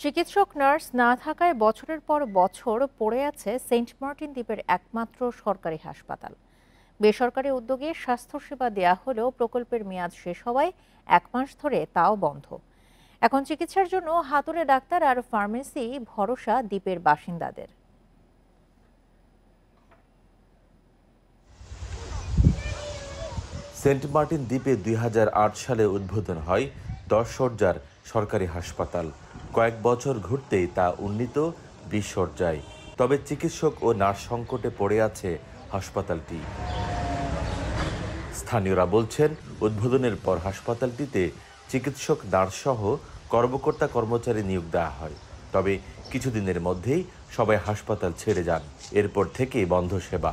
চিকিৎসক নার্স না থাকায় বছরের পর বছর পড়ে আছে সেন্ট মার্টিন দ্বীপের একমাত্র সরকারি হাসপাতাল। বেসরকারি উদ্যোগে স্বাস্থ্যসেবা দেয়া হলেও প্রকল্পের মেয়াদ শেষ হওয়ায় 1 মাস ধরে তাও বন্ধ। এখন চিকিৎসার জন্য হাতুড়ে ডাক্তার আর ফার্মেসি ভরসা দ্বীপের বাসিন্দাদের। সেন্ট মার্টিন দ্বীপে 2008 সালে উদ্বোধন হয় 10 শয্যার সরকারি হাসপাতাল। কয়েক বছর ঘুরতেই তা উন্নীত 20 শয্যায়। তবে চিকিৎসক ও নার্স সংকটে পড়ে আছে হাসপাতালটি। স্থানীয়রা বলছেন, উদ্বোধনের পর হাসপাতালটিতে চিকিৎসক নার্স সহ কর্মকর্তা কর্মচারী নিয়োগ দেওয়া হয়। তবে কিছুদিনের মধ্যেই সবাই হাসপাতাল ছেড়ে যান। এরপর থেকেই বন্ধ সেবা।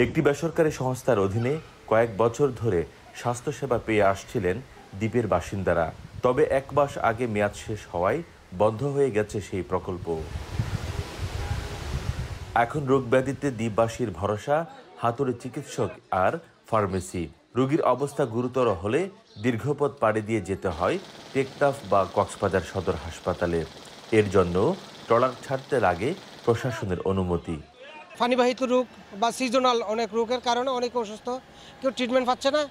একটি বেসরকারি সংস্থার অধীনে কয়েক বছর ধরে স্বাস্থ্যসেবা পেয়ে আসছিলেন দ্বীপের বাসিন্দারা। তবে 1 মাস আগে মেয়াদ শেষ হওয়ায় বন্ধ হয়ে গেছে সেই প্রকল্প। এখন রোগব্যাধিতে দ্বীপবাসীর ভরসা হাতুড়ে চিকিৎসক আর ফার্মেসি। রোগীর অবস্থা গুরুতর হলে দীর্ঘপথ পাড়ি দিয়ে যেতে হয় টেকনাফ বা কক্সবাজার সদর হাসপাতালে। এর জন্য ট্রলার ছাড়তে লাগে প্রশাসনের অনুমতি। পানিবাহিত রোগ বা সিজনাল অনেক রোগের কারণে অনেক অসুস্থ, কেউ ট্রিটমেন্ট পাচ্ছে না।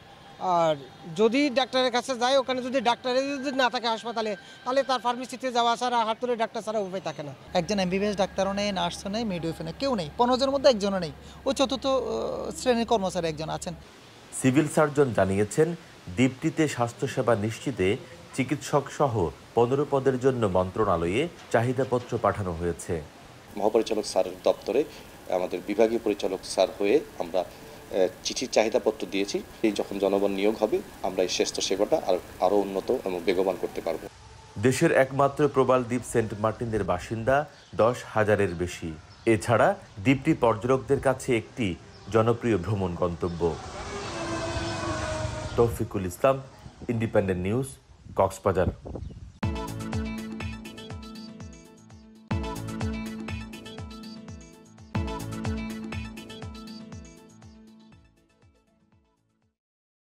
আর যদি ডাক্তারের কাছে যায়, ওখানে যদি ডাক্তারের যদি না থাকে হাসপাতালে, তাহলে তার ফার্মেসিতে যাওয়া ছাড়া, হাতুড়ে ডাক্তার ছাড়া উপায় থাকে না। একজন এমবিবিএস ডাক্তারও নেই, নার্সও নেই, মিডওয়াইফও নেই, কেউ নেই। 15 জনের মধ্যে একজনও নেই। ও চতুর্থ শ্রেণীর কর্মচারী একজন আছেন। সিভিল সার্জন জানিয়েছেন, দ্বীপটিতে স্বাস্থ্যসেবা নিশ্চিতে চিকিৎসক সহ 15 পদের জন্য মন্ত্রণালয়ে চাহিদাপত্র পাঠানো হয়েছে। মহাপরিচালক স্যারের দপ্তরে আমাদের বিভাগীয় পরিচালক স্যার হয়ে আমরা চিঠির চাহিদাপত্র দিয়েছি। এই যখন জনগণ নিয়োগ হবে, আমরা এই স্বাস্থ্য সেবাটা আরও উন্নত এবং বেগবান করতে পারব। দেশের একমাত্র প্রবাল দ্বীপ সেন্ট মার্টিনের বাসিন্দা 10,000-এর বেশি। এছাড়া দ্বীপটি পর্যটকদের কাছে একটি জনপ্রিয় ভ্রমণ গন্তব্য। তৌফিকুল ইসলাম, ইন্ডিপেন্ডেন্ট নিউজ, কক্সবাজার।